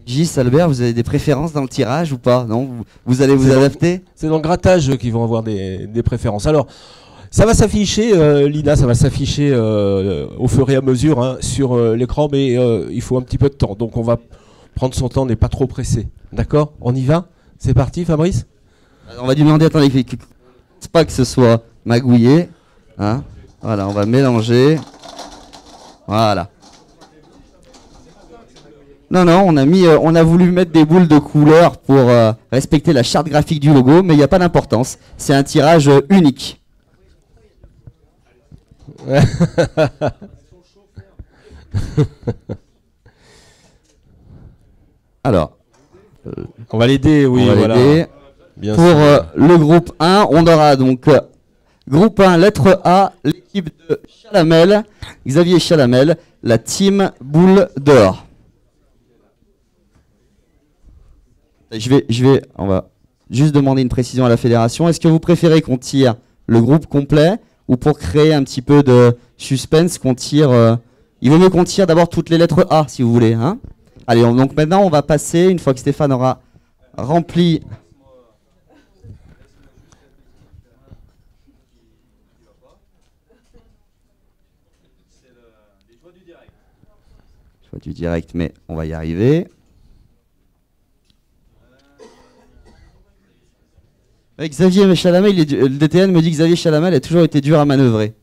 Gis, Albert, vous avez des préférences dans le tirage ou pas? Non, vous allez vous adapter? C'est dans le grattage qu'ils vont avoir des préférences. Alors, ça va s'afficher, Lina, ça va s'afficher au fur et à mesure hein, sur l'écran, mais il faut un petit peu de temps. Donc on va prendre son temps, on n'est pas trop pressé. D'accord? On y va? C'est parti, Fabrice? Alors, on va lui demander, attendez, pas que ce soit magouillé. Hein, voilà, on va mélanger. Voilà. Non, non, on a voulu mettre des boules de couleur pour respecter la charte graphique du logo, mais il n'y a pas d'importance. C'est un tirage unique. Alors, on va l'aider, oui, voilà. Bien pour le groupe 1, on aura donc groupe 1, lettre A, l'équipe de Chalamel, Xavier Chalamel, la team Boule d'Or. On va juste demander une précision à la fédération. Est-ce que vous préférez qu'on tire le groupe complet ou pour créer un petit peu de suspense qu'on tire il vaut mieux qu'on tire d'abord toutes les lettres A si vous voulez. Hein, allez, donc maintenant on va passer, une fois que Stéphane aura rempli. Choix du direct, mais on va y arriver. Xavier Chalamel, le DTN me dit que Xavier Chalamel a toujours été dur à manœuvrer.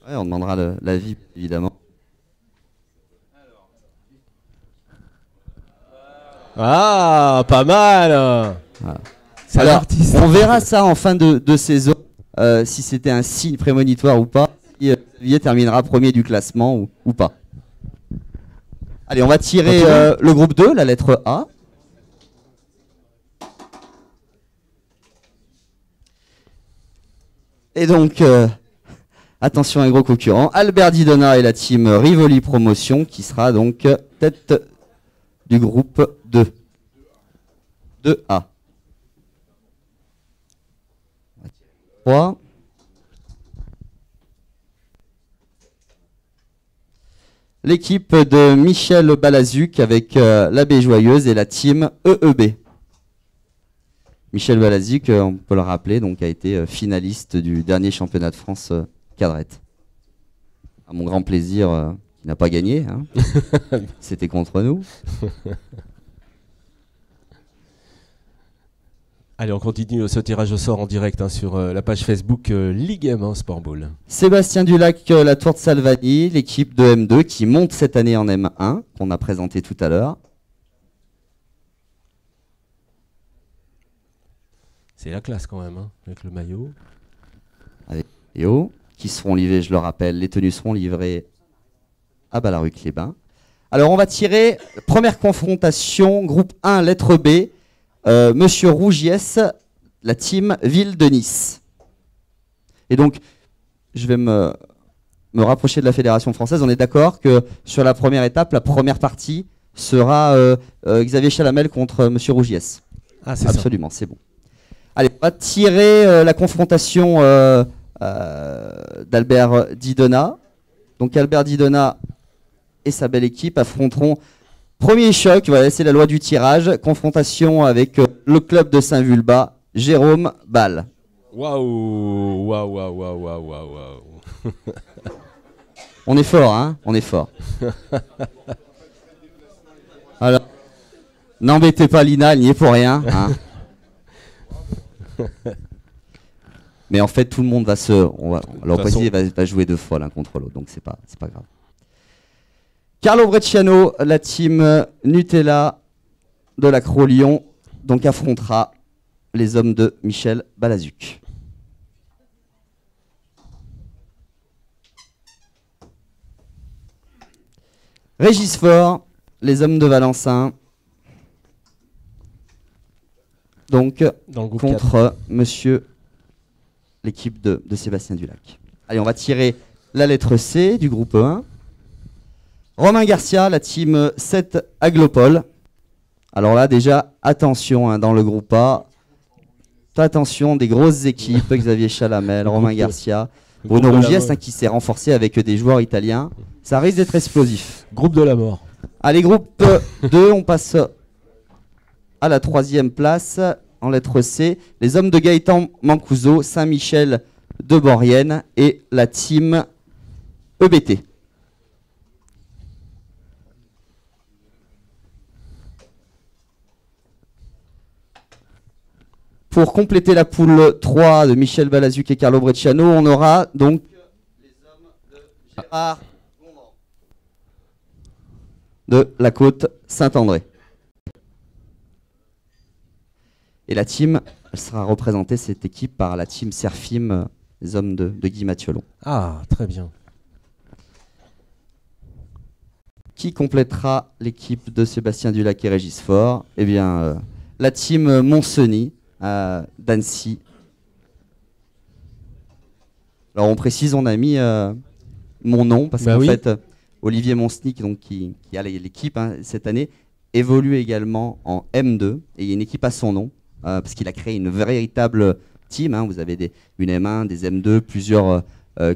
Ouais, on demandera l'avis, évidemment. Ah, pas mal. Voilà. Alors, on verra ça en fin de saison, si c'était un signe prémonitoire ou pas. Si Xavier terminera premier du classement ou pas. Allez, on va tirer le groupe 2, la lettre A. Et donc, attention à un gros concurrent, Albert Didona et la team Rivoli Promotion, qui sera donc tête du groupe 2. 2A. 3. L'équipe de Michel Balazuc avec la Baie Joyeuse et la team EEB. Michel Balazuc, on peut le rappeler, donc a été finaliste du dernier championnat de France cadrette. À mon grand plaisir, il n'a pas gagné. Hein. C'était contre nous. Allez, on continue ce tirage au sort en direct hein, sur la page Facebook Ligue M1 Sport Ball. Sébastien Dulac, la Tour de Salvani, l'équipe de M2 qui monte cette année en M1, qu'on a présenté tout à l'heure. C'est la classe quand même, hein, avec le maillot. Avec le maillot, qui seront livrés, je le rappelle, les tenues seront livrées à Ballaruc-les-Bains. Alors on va tirer, première confrontation, groupe 1, lettre B. Monsieur Rougiès, la team Ville de Nice. Et donc, je vais me rapprocher de la Fédération française. On est d'accord que sur la première étape, la première partie sera Xavier Chalamel contre Monsieur Rougiès. Ah, c'est absolument, c'est bon. Allez, on va tirer la confrontation d'Albert Didona. Donc Albert Didona et sa belle équipe affronteront. Premier choc, voilà, c'est la loi du tirage. Confrontation avec le club de Saint-Vulbas, Jérôme Ball. Waouh, waouh, waouh, waouh, waouh, waouh. On est fort, hein? On est fort. Alors, n'embêtez pas Lina, elle n'y est pour rien. Hein. Mais en fait, tout le monde va l'opposé va jouer deux fois l'un contre l'autre, donc c'est pas grave. Carlo Brecciano, la team Nutella de la Cro-Lyon, donc affrontera les hommes de Michel Balazuc. Régis Fort, les hommes de Valencin, donc contre 4. Monsieur l'équipe de Sébastien Dulac. Allez, on va tirer la lettre C du groupe 1. Romain Garcia, la team 7 Aglopole. Alors là, déjà, attention, hein, dans le groupe A, Attention, des grosses équipes, Xavier Chalamel, Romain Garcia, Bruno Rougiès qui s'est renforcé avec des joueurs italiens. Ça risque d'être explosif. Groupe de la mort. Allez, groupe 2, on passe à la 3e place en lettre C. Les hommes de Gaëtan Mancuso, Saint-Michel de Maurienne et la team EBT. Pour compléter la poule 3 de Michel Balazuc et Carlo Brecciano, on aura donc les hommes de Gérard Gondran de la côte Saint-André. Et la team, elle sera représentée, cette équipe, par la team Serfim, les hommes de Guy Mathiolon. Ah, très bien. Qui complétera l'équipe de Sébastien Dulac et Régis Faure? Eh bien, la team Monseny d'Annecy. Alors on précise, on a mis mon nom parce qu'en fait Olivier Monseny, donc, qui a l'équipe cette année, évolue également en M2 et il y a une équipe à son nom parce qu'il a créé une véritable team. Vous avez une M1, des M2, plusieurs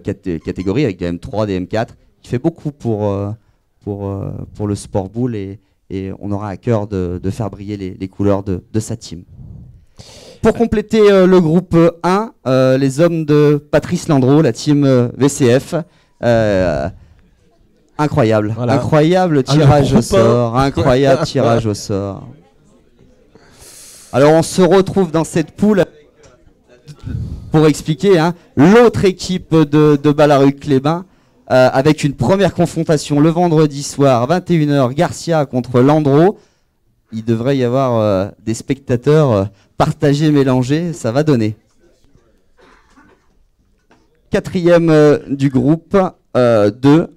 catégories avec des M3, des M4. Il fait beaucoup pour le sport boule et on aura à cœur de faire briller les couleurs de sa team. Pour compléter le groupe 1, les hommes de Patrice Landreau, la team VCF. Incroyable, voilà. Incroyable tirage au sort, incroyable tirage au sort. Alors on se retrouve dans cette poule pour expliquer l'autre équipe de Ballaruc-les-Bains avec une première confrontation le vendredi soir, 21h, Garcia contre Landreau. Il devrait y avoir des spectateurs partagés, mélangés, ça va donner. 4e du groupe 2,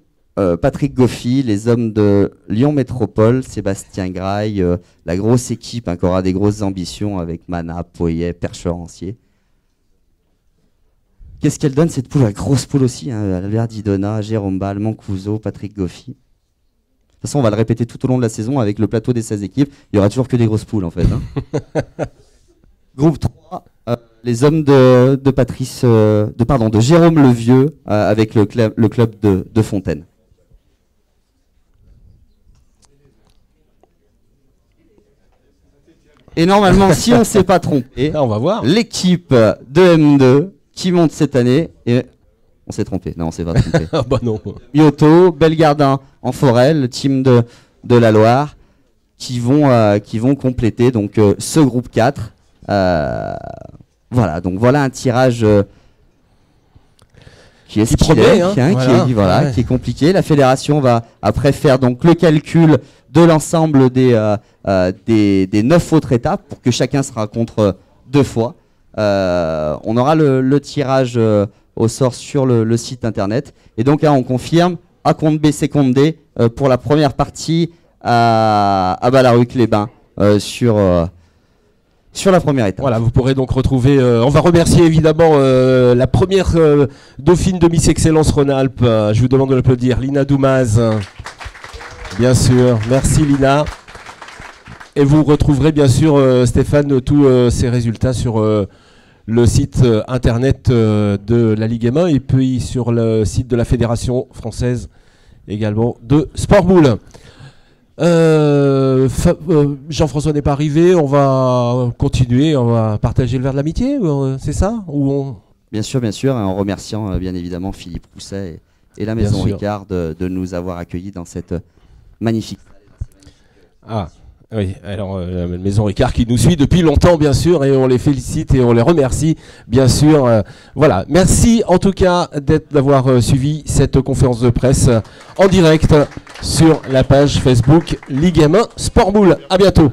Patrick Goffy, les hommes de Lyon Métropole, Sébastien Graille, la grosse équipe qui aura des grosses ambitions avec Mana, Poyet, Percherancier. Qu'est-ce qu'elle donne cette poule? La grosse poule aussi, Albert Didona, Jérôme Ball, Mancuso, Patrick Goffy. De toute façon, on va le répéter tout au long de la saison avec le plateau des 16 équipes. Il n'y aura toujours que des grosses poules en fait. Groupe 3, les hommes de Jérôme Levieux avec le club de Fontaine. Et normalement, si on ne s'est pas trompé, on va voir l'équipe de M2 qui monte cette année, et on s'est trompé. Non, on s'est pas trompé. Bah non. Mioto, Belgardin en Forêt, le team de la Loire, qui vont compléter donc ce groupe 4. Voilà, donc voilà un tirage qui est qui est compliqué. La fédération va après faire donc le calcul de l'ensemble des 9 autres étapes pour que chacun se rencontre 2 fois. On aura le tirage au sort sur le site internet. Et donc on confirme A contre B, C contre D pour la première partie à Ballaruc-les-Bains sur la première étape. Voilà, vous pourrez donc retrouver... on va remercier évidemment la première dauphine de Miss Excellence Rhône-Alpes. Je vous demande de l'applaudir, Lina Doumaz. Bien sûr, merci Lina. Et vous retrouverez bien sûr, Stéphane, tous ces résultats sur le site internet de la Ligue M1 et puis sur le site de la Fédération française également de Sport Boule. Jean-François n'est pas arrivé, on va continuer, on va partager le verre de l'amitié, c'est ça Bien sûr, en remerciant bien évidemment Philippe Rousset et la Maison Ricard de nous avoir accueillis dans cette magnifique... Ah oui, alors la Maison Ricard qui nous suit depuis longtemps bien sûr et on les félicite et on les remercie bien sûr. Voilà, merci en tout cas d'avoir suivi cette conférence de presse en direct sur la page Facebook Ligue M1 Sport Boule. À bientôt.